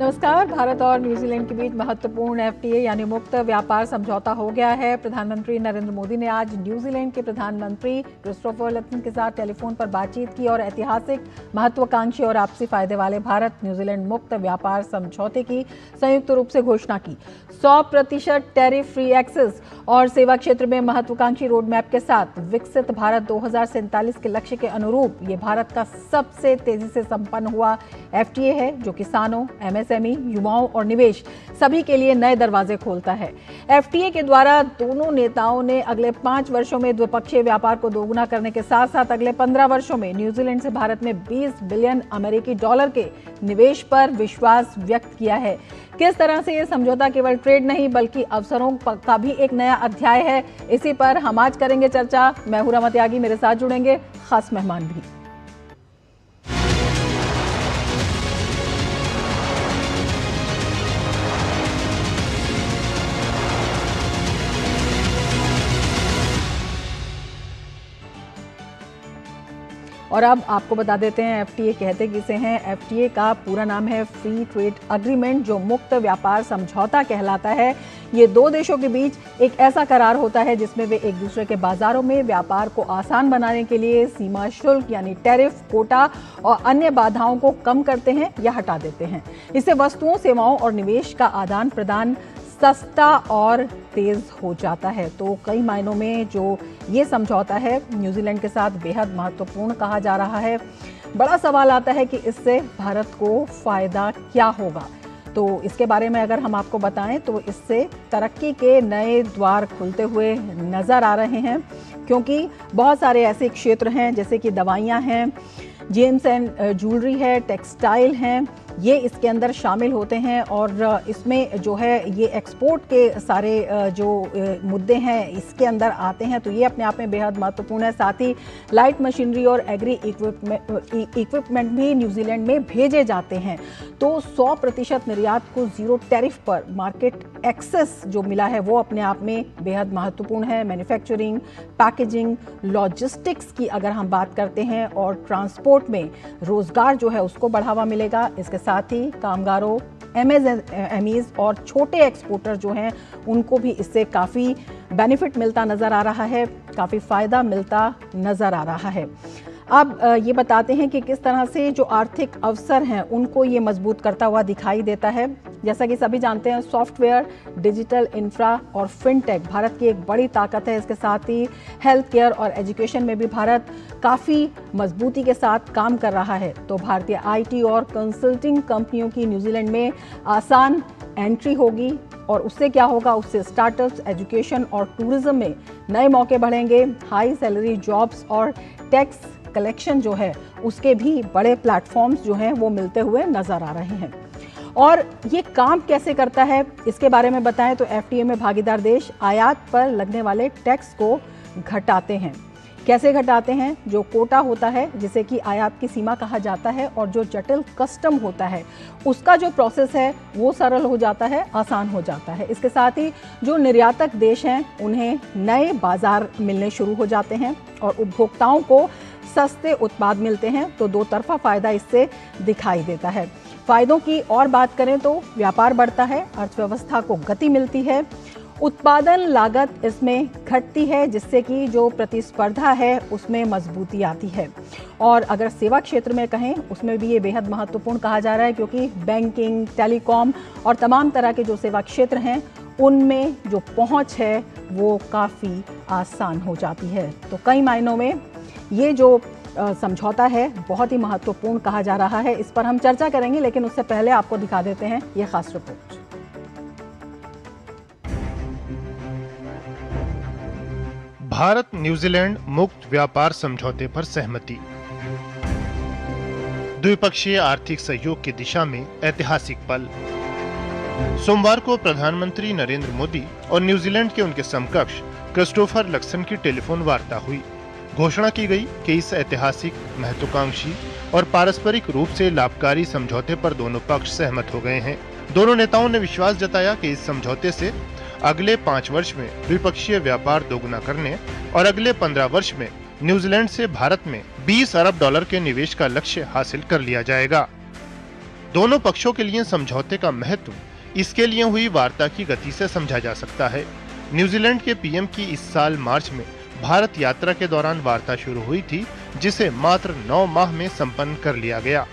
नमस्कार। भारत और न्यूजीलैंड के बीच महत्वपूर्ण एफटीए यानी मुक्त व्यापार समझौता हो गया है। प्रधानमंत्री नरेंद्र मोदी ने आज न्यूजीलैंड के प्रधानमंत्री क्रिस्टोफर लक्सन के साथ टेलीफोन पर बातचीत की और ऐतिहासिक, महत्वाकांक्षी और आपसी फायदे वाले भारत न्यूजीलैंड मुक्त व्यापार समझौते की संयुक्त रूप से घोषणा की। 100% टैरिफ फ्री एक्सेस और सेवा क्षेत्र में महत्वाकांक्षी रोड मैप के साथ विकसित भारत 2047 के लक्ष्य के अनुरूप ये भारत का सबसे तेजी से संपन्न हुआ एफटीए है, जो किसानों, एमएसएमई, युवाओं और निवेश सभी के लिए नए दरवाजे खोलता है। एफटीए के द्वारा दोनों नेताओं ने अगले 5 वर्षों में द्विपक्षीय व्यापार को दोगुना करने के साथ साथ अगले 15 वर्षों में न्यूजीलैंड से भारत में 20 बिलियन अमेरिकी डॉलर के निवेश पर विश्वास व्यक्त किया है। किस तरह से ये समझौता केवल ट्रेड नहीं बल्कि अवसरों का भी एक नया अध्याय है, इसी पर हम आज करेंगे चर्चा। मैं हूं रमा त्यागी, मेरे साथ जुड़ेंगे खास मेहमान भी। और अब आपको बता देते हैं एफटीए कहते किसे हैं। एफटीए का पूरा नाम है फ्री ट्रेड एग्रीमेंट, जो मुक्त व्यापार समझौता कहलाता है। ये दो देशों के बीच एक ऐसा करार होता है जिसमें वे एक दूसरे के बाजारों में व्यापार को आसान बनाने के लिए सीमा शुल्क यानी टैरिफ, कोटा और अन्य बाधाओं को कम करते हैं या हटा देते हैं। इससे वस्तुओं, सेवाओं और निवेश का आदान प्रदान सस्ता और तेज हो जाता है। तो कई मायनों में जो ये समझौता है न्यूजीलैंड के साथ बेहद महत्वपूर्ण कहा जा रहा है। बड़ा सवाल आता है कि इससे भारत को फायदा क्या होगा। तो इसके बारे में अगर हम आपको बताएं तो इससे तरक्की के नए द्वार खुलते हुए नजर आ रहे हैं, क्योंकि बहुत सारे ऐसे क्षेत्र हैं जैसे कि दवाइयाँ हैं, जेम्स एंड ज्वेलरी है, टेक्सटाइल हैं, ये इसके अंदर शामिल होते हैं। और इसमें जो है ये एक्सपोर्ट के सारे जो मुद्दे हैं इसके अंदर आते हैं, तो ये अपने आप में बेहद महत्वपूर्ण है। साथ ही लाइट मशीनरी और एग्री इक्विपमेंट भी न्यूजीलैंड में भेजे जाते हैं। तो 100% निर्यात को जीरो टैरिफ पर मार्केट एक्सेस जो मिला है वो अपने आप में बेहद महत्वपूर्ण है। मैन्युफैक्चरिंग, पैकेजिंग, लॉजिस्टिक्स की अगर हम बात करते हैं और ट्रांसपोर्ट में रोजगार जो है उसको बढ़ावा मिलेगा। इसके साथ ही कामगारों, एमएसएमईज और छोटे एक्सपोर्टर जो हैं उनको भी इससे काफ़ी बेनिफिट मिलता नज़र आ रहा है, काफ़ी फ़ायदा मिलता नज़र आ रहा है। अब ये बताते हैं कि किस तरह से जो आर्थिक अवसर हैं उनको ये मजबूत करता हुआ दिखाई देता है। जैसा कि सभी जानते हैं, सॉफ्टवेयर, डिजिटल इंफ्रा और फिनटेक भारत की एक बड़ी ताकत है। इसके साथ ही हेल्थ केयर और एजुकेशन में भी भारत काफ़ी मजबूती के साथ काम कर रहा है। तो भारतीय आईटी और कंसल्टिंग कंपनियों की न्यूजीलैंड में आसान एंट्री होगी और उससे क्या होगा, उससे स्टार्टअप्स, एजुकेशन और टूरिज्म में नए मौके बढ़ेंगे। हाई सैलरी जॉब्स और टैक्स कलेक्शन जो है उसके भी बड़े प्लेटफॉर्म्स जो हैं वो मिलते हुए नजर आ रहे हैं। और ये काम कैसे करता है इसके बारे में बताएं तो एफटीए में भागीदार देश आयात पर लगने वाले टैक्स को घटाते हैं। कैसे घटाते हैं? जो कोटा होता है जिसे कि आयात की सीमा कहा जाता है और जो जटिल कस्टम होता है उसका जो प्रोसेस है वो सरल हो जाता है, आसान हो जाता है। इसके साथ ही जो निर्यातक देश हैं उन्हें नए बाजार मिलने शुरू हो जाते हैं और उपभोक्ताओं को सस्ते उत्पाद मिलते हैं। तो दो तरफा फायदा इससे दिखाई देता है। फायदों की और बात करें तो व्यापार बढ़ता है, अर्थव्यवस्था को गति मिलती है, उत्पादन लागत इसमें घटती है जिससे कि जो प्रतिस्पर्धा है उसमें मजबूती आती है। और अगर सेवा क्षेत्र में कहें उसमें भी ये बेहद महत्वपूर्ण कहा जा रहा है, क्योंकि बैंकिंग, टेलीकॉम और तमाम तरह के जो सेवा क्षेत्र हैं उनमें जो पहुंच है वो काफ़ी आसान हो जाती है। तो कई मायनों में ये जो समझौता है बहुत ही महत्वपूर्ण कहा जा रहा है। इस पर हम चर्चा करेंगे, लेकिन उससे पहले आपको दिखा देते हैं ये खास रिपोर्ट। भारत न्यूजीलैंड मुक्त व्यापार समझौते पर सहमति। द्विपक्षीय आर्थिक सहयोग की दिशा में ऐतिहासिक पल। सोमवार को प्रधानमंत्री नरेंद्र मोदी और न्यूजीलैंड के उनके समकक्ष क्रिस्टोफर लक्सन की टेलीफोन वार्ता हुई। घोषणा की गई कि इस ऐतिहासिक, महत्वाकांक्षी और पारस्परिक रूप से लाभकारी समझौते पर दोनों पक्ष सहमत हो गए हैं। दोनों नेताओं ने विश्वास जताया कि इस समझौते से अगले 5 वर्ष में द्विपक्षीय व्यापार दोगुना करने और अगले 15 वर्ष में न्यूजीलैंड से भारत में 20 अरब डॉलर के निवेश का लक्ष्य हासिल कर लिया जाएगा। दोनों पक्षों के लिए समझौते का महत्व इसके लिए हुई वार्ता की गति से समझा जा सकता है। न्यूजीलैंड के पीएम की इस साल मार्च में भारत यात्रा के दौरान वार्ता शुरू हुई थी, जिसे मात्र 9 माह में संपन्न कर लिया गया।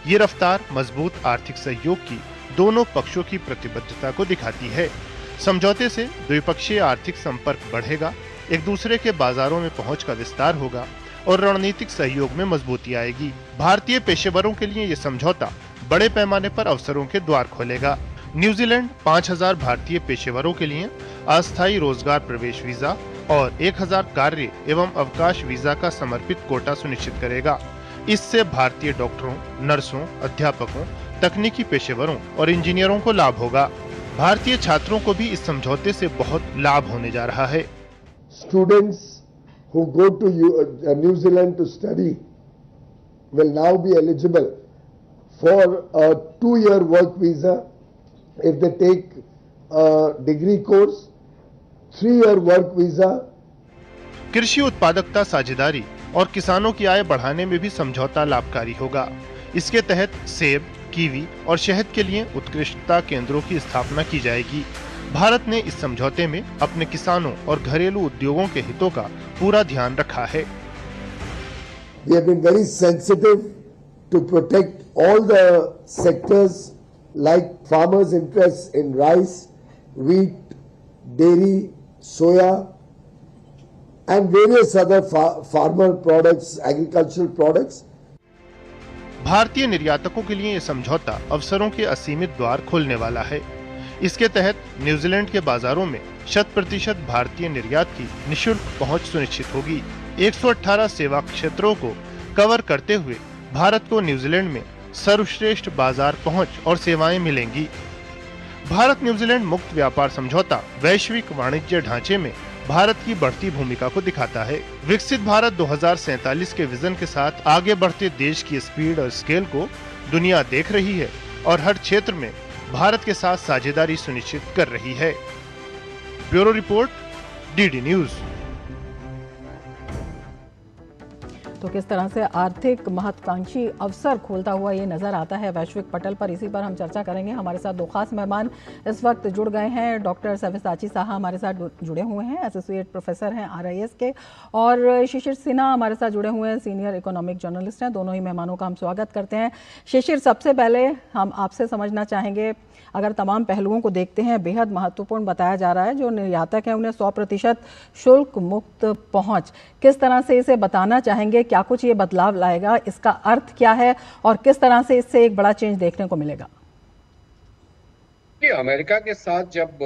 ये रफ्तार मजबूत आर्थिक सहयोग की दोनों पक्षों की प्रतिबद्धता को दिखाती है। समझौते से द्विपक्षीय आर्थिक संपर्क बढ़ेगा, एक दूसरे के बाजारों में पहुंच का विस्तार होगा और रणनीतिक सहयोग में मजबूती आएगी। भारतीय पेशेवरों के लिए ये समझौता बड़े पैमाने पर अवसरों के द्वार खोलेगा। न्यूजीलैंड 5000 भारतीय पेशेवरों के लिए अस्थायी रोजगार प्रवेश वीजा और 1000 कार्य एवं अवकाश वीजा का समर्पित कोटा सुनिश्चित करेगा। इससे भारतीय डॉक्टरों, नर्सों, अध्यापकों, तकनीकी पेशेवरों और इंजीनियरों को लाभ होगा। भारतीय छात्रों को भी इस समझौते से बहुत लाभ होने जा रहा है। Students who go to New Zealand to study will now be eligible for a 2-year work visa if they take a degree course, 3-year work visa. कृषि उत्पादकता साझेदारी और किसानों की आय बढ़ाने में भी समझौता लाभकारी होगा। इसके तहत सेब, कीवी और शहद के लिए उत्कृष्टता केंद्रों की स्थापना की जाएगी। भारत ने इस समझौते में अपने किसानों और घरेलू उद्योगों के हितों का पूरा ध्यान रखा है। We have been very sensitive to protect all the sectors like farmers' interests in rice, wheat, dairy, soya and various other farmer products, agricultural products. भारतीय निर्यातकों के लिए ये समझौता अवसरों के असीमित द्वार खोलने वाला है। इसके तहत न्यूजीलैंड के बाजारों में 100% भारतीय निर्यात की निशुल्क पहुंच सुनिश्चित होगी। 118 सेवा क्षेत्रों को कवर करते हुए भारत को न्यूजीलैंड में सर्वश्रेष्ठ बाजार पहुंच और सेवाएं मिलेंगी। भारत न्यूजीलैंड मुक्त व्यापार समझौता वैश्विक वाणिज्य ढांचे में भारत की बढ़ती भूमिका को दिखाता है। विकसित भारत 2047 के विजन के साथ आगे बढ़ते देश की स्पीड और स्केल को दुनिया देख रही है और हर क्षेत्र में भारत के साथ साझेदारी सुनिश्चित कर रही है। Bureau report, DD news. तो किस तरह से आर्थिक महत्वाकांक्षी अवसर खोलता हुआ ये नजर आता है वैश्विक पटल पर, इसी पर हम चर्चा करेंगे। हमारे साथ दो खास मेहमान इस वक्त जुड़ गए हैं। डॉक्टर सव्यसाची साहा हमारे साथ जुड़े हुए हैं, एसोसिएट प्रोफेसर हैं RIS के, और शिशिर सिन्हा हमारे साथ जुड़े हुए हैं, सीनियर इकोनॉमिक जर्नलिस्ट हैं। दोनों ही मेहमानों का हम स्वागत करते हैं। शिशिर, सबसे पहले हम आपसे समझना चाहेंगे, अगर तमाम पहलुओं को देखते हैं, बेहद महत्वपूर्ण बताया जा रहा है जो निर्यातक हैं उन्हें 100% शुल्क मुक्त पहुंच, किस तरह से इसे बताना चाहेंगे, क्या कुछ ये बदलाव लाएगा, इसका अर्थ क्या है और किस तरह से इससे एक बड़ा चेंज देखने को मिलेगा? अमेरिका के साथ जब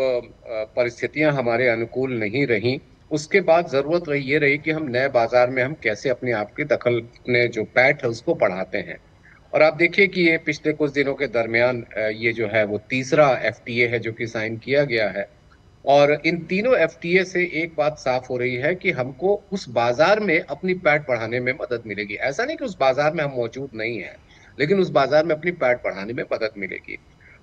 परिस्थितियां हमारे अनुकूल नहीं रही, उसके बाद जरूरत ये रही कि हम नए बाजार में हम कैसे अपने आप की दखल, अपने जो पैठ है उसको बढ़ाते हैं। और आप देखिए कि ये पिछले कुछ दिनों के दरमियान ये जो है वो तीसरा FTA है जो कि साइन किया गया है। और इन तीनों FTA से एक बात साफ हो रही है कि हमको उस बाजार में अपनी पैठ बढ़ाने में मदद मिलेगी। ऐसा नहीं कि उस बाजार में हम मौजूद नहीं है, लेकिन उस बाजार में अपनी पैठ बढ़ाने में मदद मिलेगी।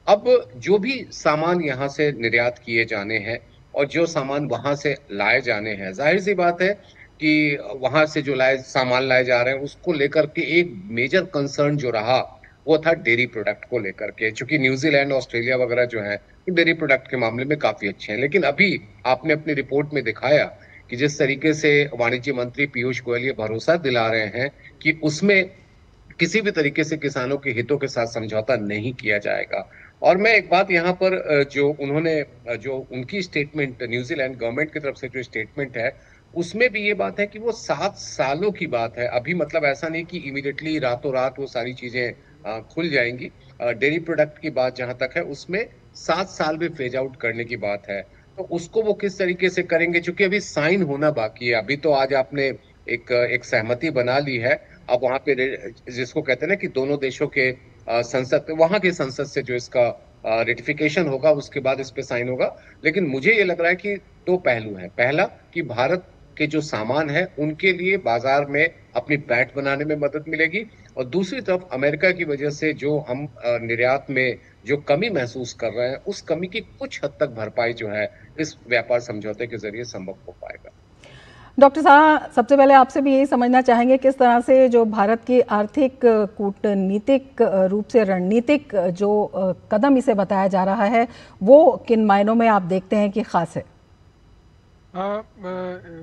अब जो भी सामान यहाँ से निर्यात किए जाने हैं और जो सामान वहां से लाए जाने हैं, जाहिर सी बात है कि वहां से जो सामान लाए जा रहे हैं उसको लेकर के एक मेजर कंसर्न जो रहा वो था डेयरी प्रोडक्ट को लेकर के, क्योंकि न्यूजीलैंड, ऑस्ट्रेलिया वगैरह जो है डेयरी प्रोडक्ट के मामले में काफी अच्छे हैं। लेकिन अभी आपने अपनी रिपोर्ट में दिखाया कि जिस तरीके से वाणिज्य मंत्री पीयूष गोयल ये भरोसा दिला रहे हैं कि उसमें किसी भी तरीके से किसानों के हितों के साथ समझौता नहीं किया जाएगा। और मैं एक बात यहाँ पर जो उनकी स्टेटमेंट, न्यूजीलैंड गवर्नमेंट की तरफ से जो स्टेटमेंट है उसमें भी ये बात है कि वो 7 सालों की बात है। अभी मतलब ऐसा नहीं कि इमीडिएटली रातों रात वो सारी चीजें खुल जाएंगी। डेयरी प्रोडक्ट की बात जहां तक है उसमें 7 साल में फेज आउट करने की बात है। तो उसको वो किस तरीके से करेंगे, क्योंकि अभी साइन होना बाकी है। अभी तो आज आपने एक सहमति बना ली है। अब वहां पे जिसको कहते हैं ना कि दोनों देशों के संसद, वहां के संसद से जो इसका रेटिफिकेशन होगा उसके बाद इस पे साइन होगा। लेकिन मुझे ये लग रहा है कि 2 पहलू हैं। पहला कि भारत के जो सामान है उनके लिए बाजार में अपनी पैठ बनाने में मदद मिलेगी, और दूसरी तरफ अमेरिका की वजह से जो हम निर्यात में जो कमी महसूस कर रहे हैं उस कमी की कुछ हद तक भरपाई जो है इस व्यापार समझौते के जरिए संभव हो पाएगा। डॉक्टर साहब, सबसे पहले आपसे भी यही समझना चाहेंगे किस तरह से जो भारत की आर्थिक, कूटनीतिक रूप से रणनीतिक जो कदम इसे बताया जा रहा है वो किन मायनों में आप देखते हैं कि खास है?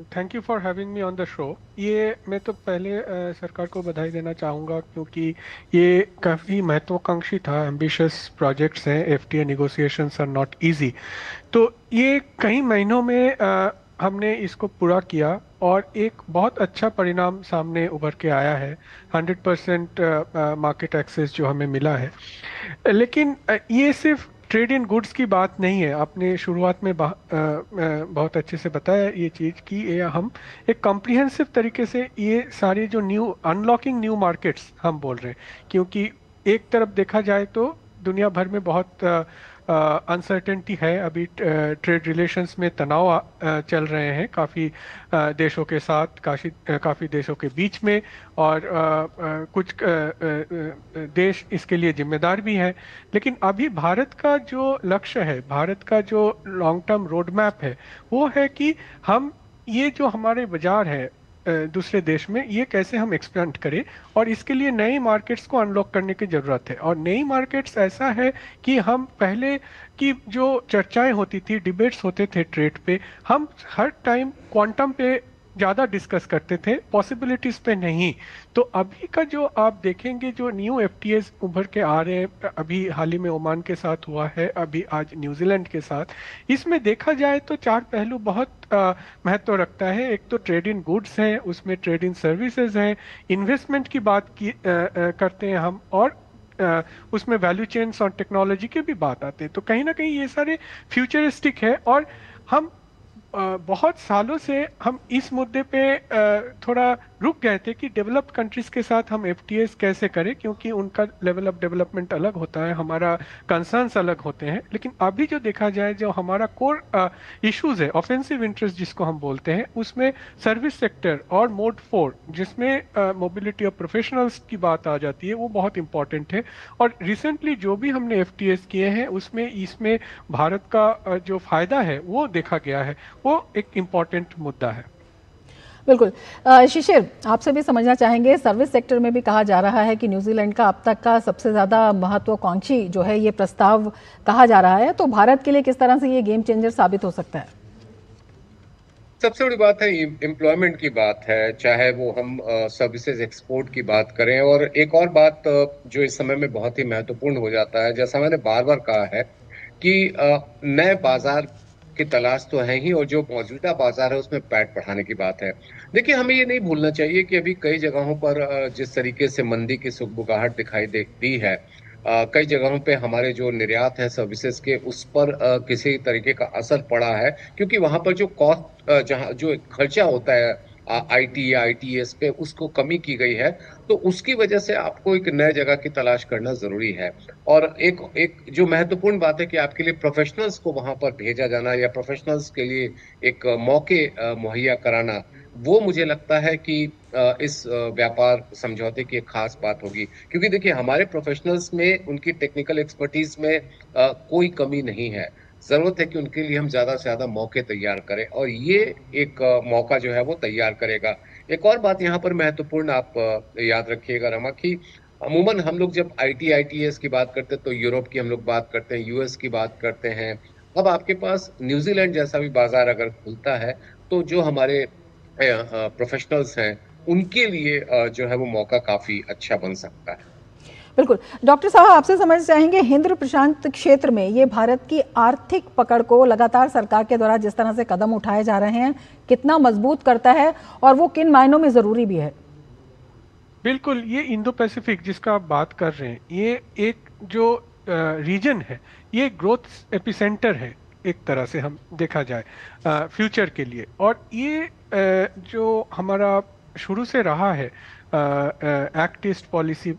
Thank you for having me on the show. ये मैं तो पहले सरकार को बधाई देना चाहूँगा क्योंकि ये काफ़ी महत्वाकांक्षी था, एम्बिशियस प्रोजेक्ट्स हैं। FTA negotiations are not easy, तो ये कई महीनों में हमने इसको पूरा किया और एक बहुत अच्छा परिणाम सामने उभर के आया है। 100% मार्केट एक्सेस जो हमें मिला है। लेकिन ये सिर्फ ट्रेड इन गुड्स की बात नहीं है। आपने शुरुआत में बहुत अच्छे से बताया ये चीज़ कि ये हम एक कॉम्प्रिहेंसिव तरीके से ये सारे जो न्यू अनलॉकिंग न्यू मार्केट्स हम बोल रहे हैं, क्योंकि एक तरफ देखा जाए तो दुनिया भर में बहुत अनसर्टेनिटी है। अभी ट्रेड रिलेशंस में तनाव चल रहे हैं काफ़ी देशों के साथ, काफ़ी देशों के बीच में, और कुछ देश इसके लिए जिम्मेदार भी हैं। लेकिन अभी भारत का जो लक्ष्य है, भारत का जो लॉन्ग टर्म रोड मैप है, वो है कि हम ये जो हमारे बाजार है दूसरे देश में, ये कैसे हम एक्सपेंड करें, और इसके लिए नए मार्केट्स को अनलॉक करने की ज़रूरत है। और नई मार्केट्स ऐसा है कि हम पहले की जो चर्चाएं होती थी, डिबेट्स होते थे ट्रेड पे, हम हर टाइम क्वांटम पे ज़्यादा डिस्कस करते थे, पॉसिबिलिटीज़ पे नहीं। तो अभी का जो आप देखेंगे जो न्यू एफटीएस उभर के आ रहे हैं, अभी हाल ही में ओमान के साथ हुआ है, अभी आज न्यूजीलैंड के साथ, इसमें देखा जाए तो चार पहलू बहुत महत्व रखता है। एक तो ट्रेड इन गुड्स हैं, उसमें ट्रेड इन सर्विसेज हैं, इन्वेस्टमेंट की बात करते हैं हम, और उसमें वैल्यू चेन्स और टेक्नोलॉजी की भी बात आते हैं। तो कहीं ना कहीं ये सारे फ्यूचरिस्टिक है, और हम बहुत सालों से हम इस मुद्दे पे थोड़ा रुक गए थे कि डेवलप्ड कंट्रीज के साथ हम एफटीएस कैसे करें, क्योंकि उनका लेवल ऑफ डेवलपमेंट अलग होता है, हमारा कंसर्न्स अलग होते हैं। लेकिन अभी जो देखा जाए, जो हमारा कोर इश्यूज है, ऑफेंसिव इंटरेस्ट जिसको हम बोलते हैं, उसमें सर्विस सेक्टर और मोड 4 जिसमें मोबिलिटी ऑफ प्रोफेशनल्स की बात आ जाती है, वो बहुत इंपॉर्टेंट है। और रिसेंटली जो भी हमने एफटीएस किए हैं उसमें इसमें भारत का जो फायदा है वो देखा गया है, वो एक इम्पॉर्टेंट मुद्दा है। बिल्कुल। शिशिर, आपसे भी समझना चाहेंगे, सर्विस सेक्टर में भी कहा जा रहा है कि न्यूजीलैंड का अब तक का सबसे ज़्यादा महत्वाकांक्षी जो है ये प्रस्ताव कहा जा रहा है, तो भारत के लिए किस तरह से ये गेम चेंजर साबित हो सकता है? सबसे बड़ी बात है एम्प्लॉयमेंट की बात है, चाहे वो हम सर्विसेज एक्सपोर्ट की बात करें। और एक और बात जो इस समय में बहुत ही महत्वपूर्ण हो जाता है, जैसा मैंने बार बार कहा है कि नए बाजार की तलाश तो है ही, और जो मौजूदा बाजार है उसमें पैठ बढ़ाने की बात है। देखिए, हमें ये नहीं भूलना चाहिए कि अभी कई जगहों पर जिस तरीके से मंदी की सुगबुगाहट दिखाई देती है, कई जगहों पे हमारे जो निर्यात है सर्विसेज के, उस पर किसी तरीके का असर पड़ा है, क्योंकि वहां पर जो कॉस्ट, जहाँ जो खर्चा होता है आईटी या आईटीएस पे, उसको कमी की गई है। तो उसकी वजह से आपको एक नए जगह की तलाश करना जरूरी है। और एक जो महत्वपूर्ण बात है कि आपके लिए प्रोफेशनल्स को वहां पर भेजा जाना, या प्रोफेशनल्स के लिए एक मौके मुहैया कराना, वो मुझे लगता है कि इस व्यापार समझौते की एक खास बात होगी। क्योंकि देखिए, हमारे प्रोफेशनल्स में, उनकी टेक्निकल एक्सपर्टीज में कोई कमी नहीं है। जरूरत है कि उनके लिए हम ज्यादा से ज्यादा मौके तैयार करें, और ये एक मौका जो है वो तैयार करेगा। एक और बात यहाँ पर महत्वपूर्ण आप याद रखिएगा रमा, कि अमूमन हम लोग जब आईटीएस की बात करते हैं तो यूरोप की हम लोग बात करते हैं, यूएस की बात करते हैं। अब आपके पास न्यूजीलैंड जैसा भी बाजार अगर खुलता है, तो जो हमारे प्रोफेशनल्स हैं, उनके लिए जो है वो मौका काफी अच्छा बन सकता है। बिल्कुल। डॉक्टर साहब, आपसे समझना चाहेंगे, हिंद प्रशांत क्षेत्र में ये भारत की आर्थिक पकड़ को लगातार सरकार के द्वारा जिस तरह से कदम उठाए जा रहे हैं, कितना मजबूत करता है, और वो किन मायनों में ज़रूरी भी है? बिल्कुल, ये इंडो पैसिफिक जिसका आप बात कर रहे हैं, ये एक जो रीजन है, ये ग्रोथ एपिसेंटर है एक तरह से हम देखा जाए फ्यूचर के लिए। और ये जो हमारा शुरू से रहा है एक्ट ईस्ट पॉलिसी,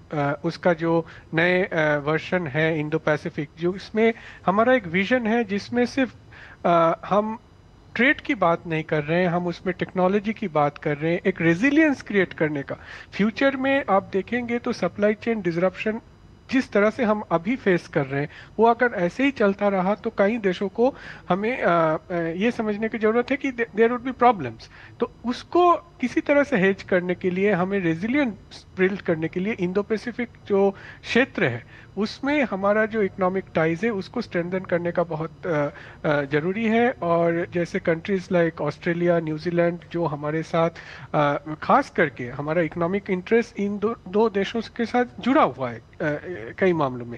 उसका जो नए वर्जन है इंडो पैसिफिक, जो इसमें हमारा एक विजन है जिसमें सिर्फ हम ट्रेड की बात नहीं कर रहे हैं, हम उसमें टेक्नोलॉजी की बात कर रहे हैं, एक रेजिलियंस क्रिएट करने का। फ्यूचर में आप देखेंगे तो सप्लाई चेन डिसरप्शन जिस तरह से हम अभी फेस कर रहे हैं वो अगर ऐसे ही चलता रहा तो कई देशों को हमें ये समझने की जरूरत है कि देयर वुड बी प्रॉब्लम्स। तो उसको किसी तरह से हेज करने के लिए, हमें रेजिलियंस बिल्ड करने के लिए इंडो पैसिफिक जो क्षेत्र है उसमें हमारा जो इकोनॉमिक टाइज है उसको स्ट्रेंथन करने का बहुत ज़रूरी है। और जैसे कंट्रीज़ लाइक ऑस्ट्रेलिया, न्यूजीलैंड जो हमारे साथ खास करके हमारा इकोनॉमिक इंटरेस्ट इन दो देशों के साथ जुड़ा हुआ है कई मामलों में,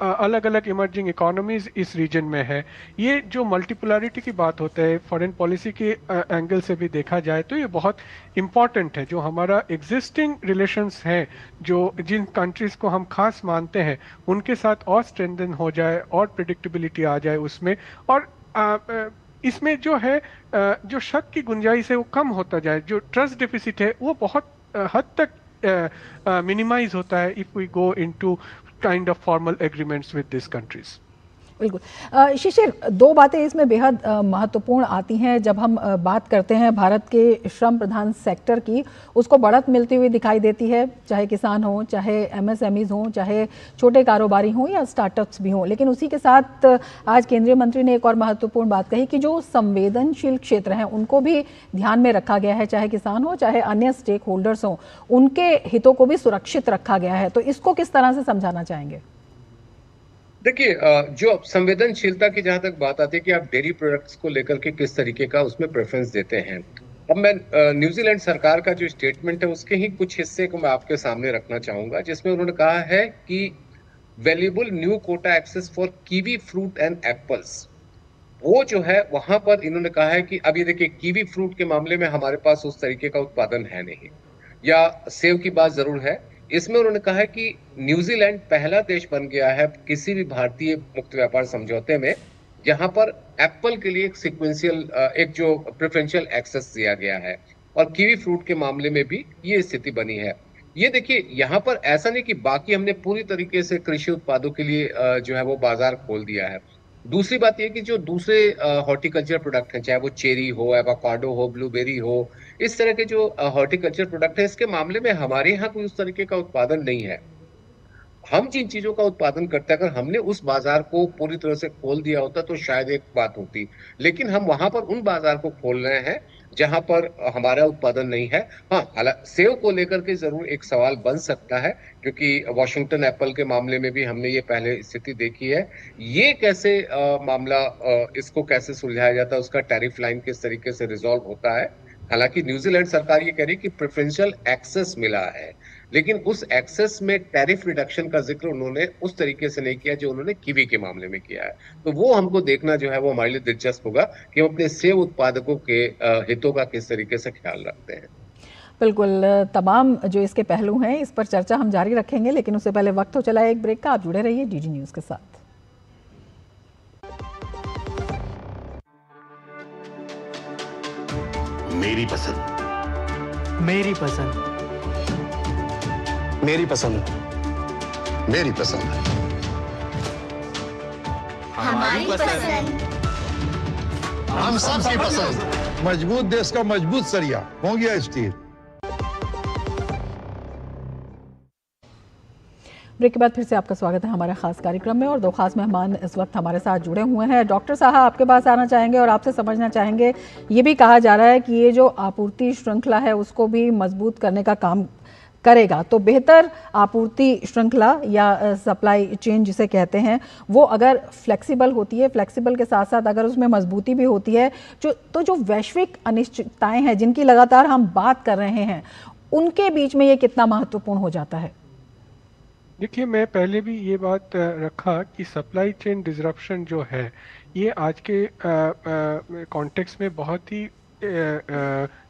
अलग अलग इमर्जिंग इकोनॉमीज इस रीजन में है। ये जो मल्टीपोलैरिटी की बात होता है फॉरेन पॉलिसी के एंगल से भी देखा जाए तो ये बहुत इम्पॉर्टेंट है। जो हमारा एग्जिस्टिंग रिलेशंस हैं, जो जिन कंट्रीज़ को हम खास मानते हैं उनके साथ और स्ट्रेंथन हो जाए और प्रिडिक्टेबिलिटी आ जाए उसमें, और इसमें जो है जो शक की गुंजाइश है वो कम होता जाए, जो ट्रस्ट डेफिसिट है वो बहुत हद तक मिनिमाइज होता है if we go into kind of formal agreements with this countries. बिल्कुल शिशिर, दो बातें इसमें बेहद महत्वपूर्ण आती हैं जब हम बात करते हैं भारत के श्रम प्रधान सेक्टर की। उसको बढ़त मिलती हुई दिखाई देती है, चाहे किसान हो, चाहे एमएसएमईज हों, चाहे छोटे कारोबारी हों या स्टार्टअप्स भी हों। लेकिन उसी के साथ आज केंद्रीय मंत्री ने एक और महत्वपूर्ण बात कही कि जो संवेदनशील क्षेत्र हैं उनको भी ध्यान में रखा गया है, चाहे किसान हो चाहे अन्य स्टेक होल्डर्स हों, उनके हितों को भी सुरक्षित रखा गया है। तो इसको किस तरह से समझाना चाहेंगे? देखिए, जो संवेदनशीलता की जहां तक बात आती है कि आप डेयरी प्रोडक्ट्स को लेकर के किस तरीके का उसमें प्रेफरेंस देते हैं, अब मैं न्यूजीलैंड सरकार का जो स्टेटमेंट है उसके ही कुछ हिस्से को मैं आपके सामने रखना चाहूंगा, जिसमें उन्होंने कहा है कि valuable new quota access for kiwi fruit and apples, वो जो है वहां पर इन्होंने कहा है कि अब ये देखिए कीवी फ्रूट के मामले में हमारे पास उस तरीके का उत्पादन है नहीं, या सेव की बात जरूर है। इसमें उन्होंने कहा है कि न्यूजीलैंड पहला देश बन गया है किसी भी भारतीय मुक्त व्यापार समझौते में जहां पर एप्पल के लिए एक सीक्वेंशियल एक जो प्रेफरेंशियल एक्सेस दिया गया है, और कीवी फ्रूट के मामले में भी ये स्थिति बनी है। ये देखिए यहाँ पर ऐसा नहीं कि बाकी हमने पूरी तरीके से कृषि उत्पादों के लिए जो है वो बाजार खोल दिया है। दूसरी बात यह कि जो दूसरे हॉर्टिकल्चर प्रोडक्ट हैं, चाहे वो चेरी हो, एवोकाडो हो, ब्लूबेरी हो, इस तरह के जो हॉर्टिकल्चर प्रोडक्ट है, इसके मामले में हमारे यहाँ कोई उस तरीके का उत्पादन नहीं है। हम जिन चीजों का उत्पादन करते हैं, अगर हमने उस बाजार को पूरी तरह से खोल दिया होता तो शायद एक बात होती, लेकिन हम वहां पर उन बाजार को खोल रहे हैं जहां पर हमारा उत्पादन नहीं है। हाँ, हालांकि सेव को लेकर के जरूर एक सवाल बन सकता है, क्योंकि वॉशिंगटन एप्पल के मामले में भी हमने ये पहले स्थिति देखी है। ये कैसे मामला इसको कैसे सुलझाया जाता है, उसका टैरिफ लाइन किस तरीके से रिजॉल्व होता है। हालांकि न्यूजीलैंड सरकार ये कह रही है कि प्रेफरेंशियल एक्सेस मिला है, लेकिन उस एक्सेस में टैरिफ रिडक्शन का जिक्र उन्होंने उस तरीके से नहीं किया जो उन्होंने कीवी के मामले में किया है। तो वो हमको देखना जो है वो हमारे लिए दिलचस्प होगा कि हम अपने सेब उत्पादकों के हितों का किस तरीके से ख्याल रखते हैं। बिल्कुल, तमाम जो इसके पहलू हैं इस पर चर्चा हम जारी रखेंगे, लेकिन उससे पहले वक्त हो चला है एक ब्रेक का। आप जुड़े रहिए डीडी न्यूज के साथ। मेरी पसंद, मेरी पसंद, मेरी पसंद, मेरी पसंद, हमारी पसंद, हम सबकी पसंद। मजबूत देश का मजबूत सरिया हो गया स्टील। ब्रेक के बाद फिर से आपका स्वागत है हमारे खास कार्यक्रम में, और दो खास मेहमान इस वक्त हमारे साथ जुड़े हुए हैं। डॉक्टर साहब, आपके पास आना चाहेंगे और आपसे समझना चाहेंगे, ये भी कहा जा रहा है कि ये जो आपूर्ति श्रृंखला है उसको भी मजबूत करने का काम करेगा। तो बेहतर आपूर्ति श्रृंखला या सप्लाई चेन जिसे कहते हैं, वो अगर फ्लेक्सिबल होती है, फ्लेक्सिबल के साथ साथ अगर उसमें मजबूती भी होती है, तो जो वैश्विक अनिश्चितताएं हैं जिनकी लगातार हम बात कर रहे हैं, उनके बीच में ये कितना महत्वपूर्ण हो जाता है? देखिए, मैं पहले भी ये बात रखा कि सप्लाई चेन डिसरप्शन जो है ये आज के कॉन्टेक्स्ट में बहुत ही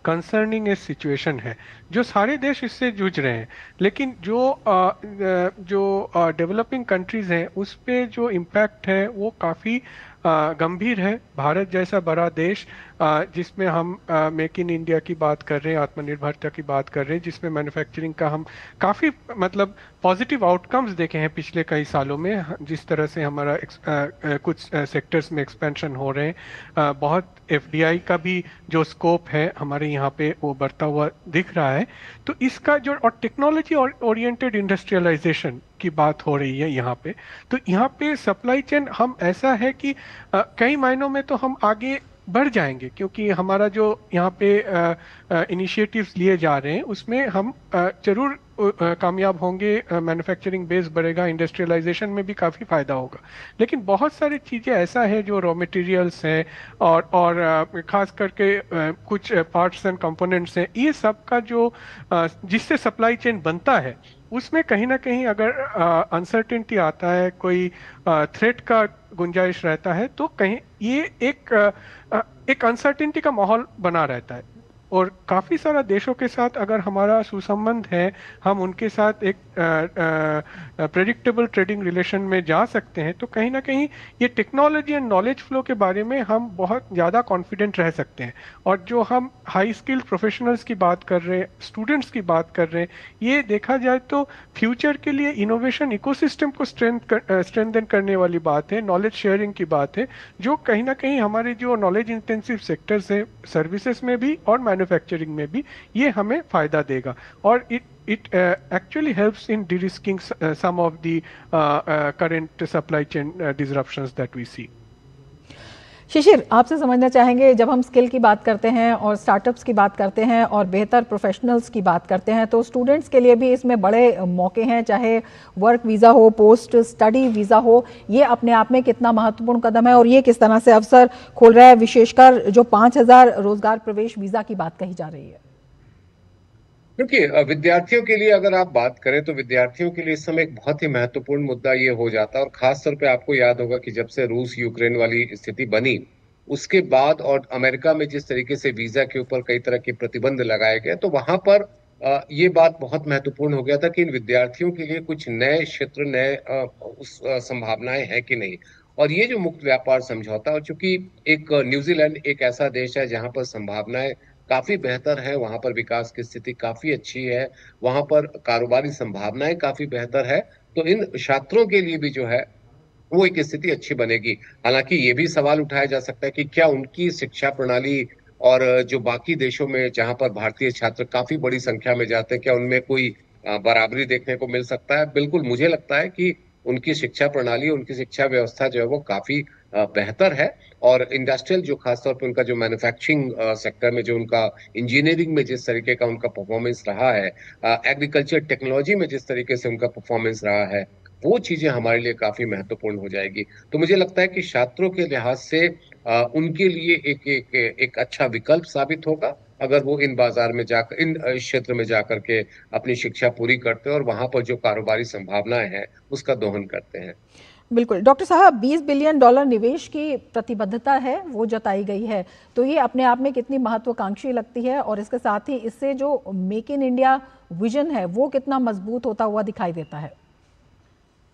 कंसर्निंग सिचुएशन है, जो सारे देश इससे जूझ रहे हैं। लेकिन जो डेवलपिंग कंट्रीज हैं उस पे जो इम्पैक्ट है वो काफ़ी गंभीर है। भारत जैसा बड़ा देश जिसमें हम मेक इन इंडिया की बात कर रहे हैं, आत्मनिर्भरता की बात कर रहे हैं, जिसमें मैन्युफैक्चरिंग का हम काफ़ी मतलब पॉजिटिव आउटकम्स देखे हैं पिछले कई सालों में, जिस तरह से हमारा कुछ सेक्टर्स में एक्सपेंशन हो रहे हैं। बहुत एफडीआई का भी जो स्कोप है हमारे यहाँ पे वो बढ़ता हुआ दिख रहा है। तो इसका जो और टेक्नोलॉजी ओरिएंटेड इंडस्ट्रियलाइजेशन की बात हो रही है यहाँ पे, तो यहाँ पे सप्लाई चेन हम ऐसा है कि कई मायनों में तो हम आगे बढ़ जाएंगे, क्योंकि हमारा जो यहाँ पे इनिशिएटिव्स लिए जा रहे हैं उसमें हम जरूर कामयाब होंगे, मैन्युफैक्चरिंग बेस बढ़ेगा, इंडस्ट्रियलाइजेशन में भी काफ़ी फायदा होगा। लेकिन बहुत सारी चीज़ें ऐसा है जो रॉ मटेरियल्स हैं और खास करके कुछ पार्ट्स एंड कंपोनेंट्स हैं, ये सब का जो जिससे सप्लाई चेन बनता है उसमें कहीं ना कहीं अगर अनसर्टेनिटी आता है, कोई थ्रेट का गुंजाइश रहता है, तो कहीं ये एक अनसर्टेनिटी का माहौल बना रहता है। और काफ़ी सारा देशों के साथ अगर हमारा सुसंबंध है, हम उनके साथ एक प्रेडिक्टेबल ट्रेडिंग रिलेशन में जा सकते हैं, तो कहीं ना कहीं ये टेक्नोलॉजी एंड नॉलेज फ्लो के बारे में हम बहुत ज़्यादा कॉन्फिडेंट रह सकते हैं। और जो हम हाई स्किल्ड प्रोफेशनल्स की बात कर रहे हैं, स्टूडेंट्स की बात कर रहे हैं, ये देखा जाए तो फ्यूचर के लिए इनोवेशन इकोसिस्टम को स्ट्रेंथन करने वाली बात है, नॉलेज शेयरिंग की बात है, जो कहीं ना कहीं हमारे जो नॉलेज इंटेंसिव सेक्टर्स हैं, सर्विसेज में भी और मैन्युफैक्चरिंग में भी, ये हमें फायदा देगा। और it actually helps in de-risking some of the current supply chain disruptions that we see. शिशिर, आपसे समझना चाहेंगे, जब हम स्किल की बात करते हैं और स्टार्टअप्स की बात करते हैं और बेहतर प्रोफेशनल्स की बात करते हैं, तो स्टूडेंट्स के लिए भी इसमें बड़े मौके हैं, चाहे वर्क वीज़ा हो, पोस्ट स्टडी वीज़ा हो। ये अपने आप में कितना महत्वपूर्ण कदम है और ये किस तरह से अवसर खोल रहा है, विशेषकर जो 5,000 रोजगार प्रवेश वीज़ा की बात कही जा रही है? क्योंकि विद्यार्थियों के लिए अगर आप बात करें तो विद्यार्थियों के लिए इस समय एक बहुत ही महत्वपूर्ण मुद्दा ये हो जाता है। और खास तौर पे आपको याद होगा कि जब से रूस यूक्रेन वाली स्थिति बनी उसके बाद और अमेरिका में जिस तरीके से वीजा के ऊपर कई तरह के प्रतिबंध लगाए गए, तो वहां पर ये बात बहुत महत्वपूर्ण हो गया था कि इन विद्यार्थियों के लिए कुछ नए क्षेत्र, नए संभावनाएं हैं कि नहीं। और ये जो मुक्त व्यापार समझौता, और चूंकि एक न्यूजीलैंड एक ऐसा देश है जहां पर संभावनाएं काफी बेहतर है, वहां पर विकास की स्थिति काफी अच्छी है, वहां पर कारोबारी संभावनाएं काफी बेहतर है, तो इन छात्रों के लिए भी जो है वो एक स्थिति अच्छी बनेगी। हालांकि ये भी सवाल उठाया जा सकता है कि क्या उनकी शिक्षा प्रणाली और जो बाकी देशों में जहां पर भारतीय छात्र काफी बड़ी संख्या में जाते हैं, क्या उनमें कोई बराबरी देखने को मिल सकता है? बिल्कुल, मुझे लगता है कि उनकी शिक्षा प्रणाली, उनकी शिक्षा व्यवस्था जो है वो काफी बेहतर है। और इंडस्ट्रियल जो खासतौर पर उनका जो मैन्युफैक्चरिंग सेक्टर में जो उनका इंजीनियरिंग में जिस तरीके का उनका परफॉर्मेंस रहा है, एग्रीकल्चर टेक्नोलॉजी में जिस तरीके से उनका परफॉर्मेंस रहा है, वो चीजें हमारे लिए काफी महत्वपूर्ण हो जाएगी। तो मुझे लगता है कि छात्रों के लिहाज से उनके लिए एक अच्छा विकल्प साबित होगा अगर वो इन बाजार में जाकर, इन क्षेत्र में जाकर के अपनी शिक्षा पूरी करते हैं और वहां पर जो कारोबारी संभावनाएं हैं उसका दोहन करते हैं। बिल्कुल डॉक्टर साहब, $20 बिलियन निवेश की प्रतिबद्धता है वो जताई गई है, तो ये अपने आप में कितनी महत्वाकांक्षी लगती है, और इसके साथ ही इससे जो मेक इन इंडिया विजन है वो कितना मजबूत होता हुआ दिखाई देता है?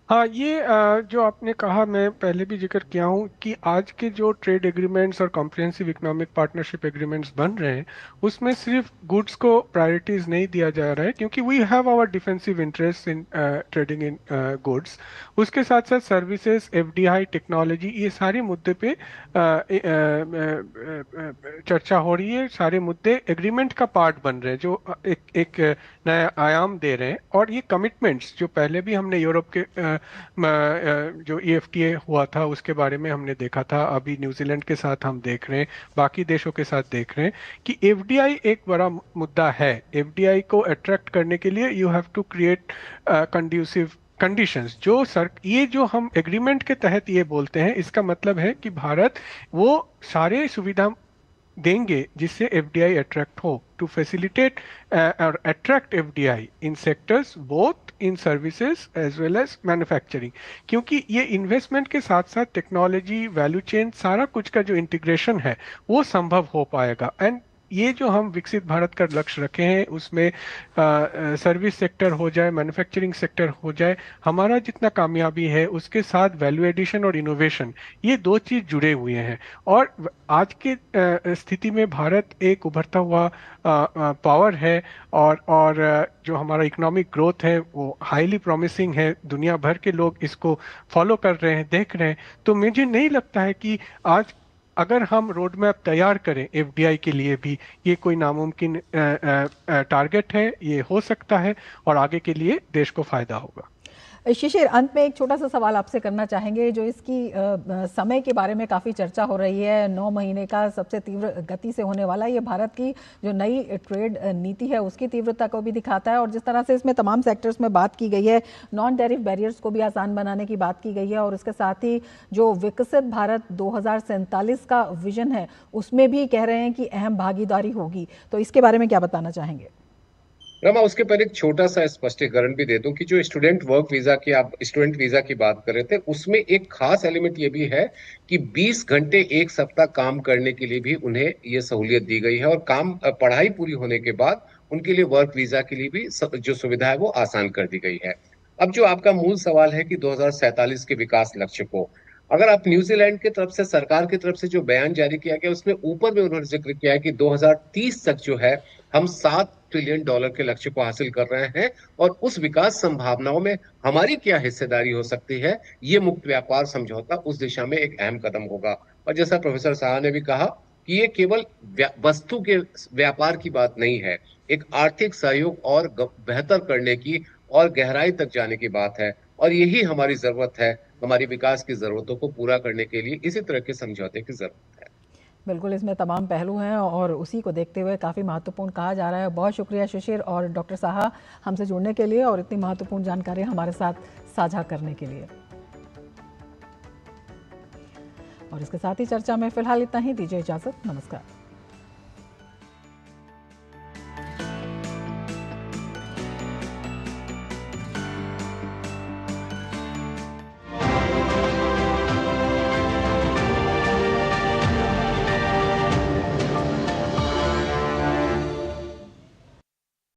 हाँ, ये जो आपने कहा, मैं पहले भी जिक्र किया हूँ कि आज के जो ट्रेड एग्रीमेंट्स और कॉम्प्रिहेंसिव इकोनॉमिक पार्टनरशिप एग्रीमेंट्स बन रहे हैं उसमें सिर्फ गुड्स को प्रायोरिटीज नहीं दिया जा रहा है, क्योंकि we have our defensive interest in trading in goods. उसके साथ साथ सर्विसेज, एफडीआई, टेक्नोलॉजी, ये सारे मुद्दे पे चर्चा हो रही है। सारे मुद्दे एग्रीमेंट का पार्ट बन रहे हैं जो एक नया आयाम दे रहे हैं। और ये कमिटमेंट्स जो पहले भी हमने यूरोप के जो EFTA हुआ था उसके बारे में हमने देखा था, अभी न्यूजीलैंड के साथ हम देख रहे हैं, बाकी देशों के साथ देख रहे हैं कि FDI एक बड़ा मुद्दा है। FDI को अट्रैक्ट करने के लिए you have to create conducive conditions. ये जो हम एग्रीमेंट के तहत ये बोलते हैं, इसका मतलब है कि भारत वो सारे सुविधा देंगे जिससे FDI अट्रैक्ट हो, टू फैसिलिटेट और attract FDI in sectors both in services as well as manufacturing, क्योंकि ये इन्वेस्टमेंट के साथ साथ टेक्नोलॉजी, वैल्यू चेन, सारा कुछ का जो इंटीग्रेशन है वो संभव हो पाएगा। एंड ये जो हम विकसित भारत का लक्ष्य रखे हैं उसमें सर्विस सेक्टर हो जाए, मैन्युफैक्चरिंग सेक्टर हो जाए, हमारा जितना कामयाबी है उसके साथ वैल्यू एडिशन और इनोवेशन, ये दो चीज जुड़े हुए हैं। और आज के स्थिति में भारत एक उभरता हुआ पावर है और जो हमारा इकोनॉमिक ग्रोथ है वो हाईली प्रॉमिसिंग है, दुनिया भर के लोग इसको फॉलो कर रहे हैं, देख रहे हैं। तो मुझे नहीं लगता है कि आज अगर हम रोड मैप तैयार करें FDI के लिए भी, ये कोई नामुमकिन टारगेट है, ये हो सकता है और आगे के लिए देश को फायदा होगा। शिशिर, अंत में एक छोटा सा सवाल आपसे करना चाहेंगे। जो इसकी समय के बारे में काफ़ी चर्चा हो रही है, 9 महीने का सबसे तीव्र गति से होने वाला, ये भारत की जो नई ट्रेड नीति है उसकी तीव्रता को भी दिखाता है, और जिस तरह से इसमें तमाम सेक्टर्स में बात की गई है, नॉन टैरिफ बैरियर्स को भी आसान बनाने की बात की गई है, और इसके साथ ही जो विकसित भारत 2047 का विजन है उसमें भी कह रहे हैं कि अहम भागीदारी होगी। तो इसके बारे में क्या बताना चाहेंगे? रमा, उसके पहले एक छोटा सा स्पष्टीकरण भी दे दूं कि जो स्टूडेंट वर्क वीजा की आप स्टूडेंट वीजा की बात कर रहे थे, उसमें एक खास एलिमेंट ये भी है कि 20 घंटे एक सप्ताह काम करने के लिए भी उन्हें ये सहूलियत दी गई है, और पढ़ाई पूरी होने के बाद उनके लिए वर्क वीजा के लिए भी जो सुविधा है वो आसान कर दी गई है। अब जो आपका मूल सवाल है कि 2047 के विकास लक्ष्य को, अगर आप न्यूजीलैंड की तरफ से, सरकार की तरफ से जो बयान जारी किया गया उसमें ऊपर में उन्होंने जिक्र किया है कि 2030 तक जो है हम $7 ट्रिलियन के लक्ष्य को हासिल कर रहे हैं, और उस विकास संभावनाओं में हमारी क्या हिस्सेदारी हो सकती है, ये मुक्त व्यापार समझौता उस दिशा में एक अहम कदम होगा। और जैसा प्रोफेसर शाह ने भी कहा कि ये केवल वस्तु के व्यापार की बात नहीं है, एक आर्थिक सहयोग और बेहतर करने की और गहराई तक जाने की बात है, और यही हमारी जरूरत है, हमारी विकास की जरूरतों को पूरा करने के लिए इसी तरह के समझौते की जरूरत है। बिल्कुल, इसमें तमाम पहलू हैं और उसी को देखते हुए काफ़ी महत्वपूर्ण कहा जा रहा है। बहुत शुक्रिया शिशिर और डॉक्टर साहा हमसे जुड़ने के लिए और इतनी महत्वपूर्ण जानकारी हमारे साथ साझा करने के लिए। और इसके साथ ही चर्चा में फिलहाल इतना ही, दीजिए इजाज़त, नमस्कार।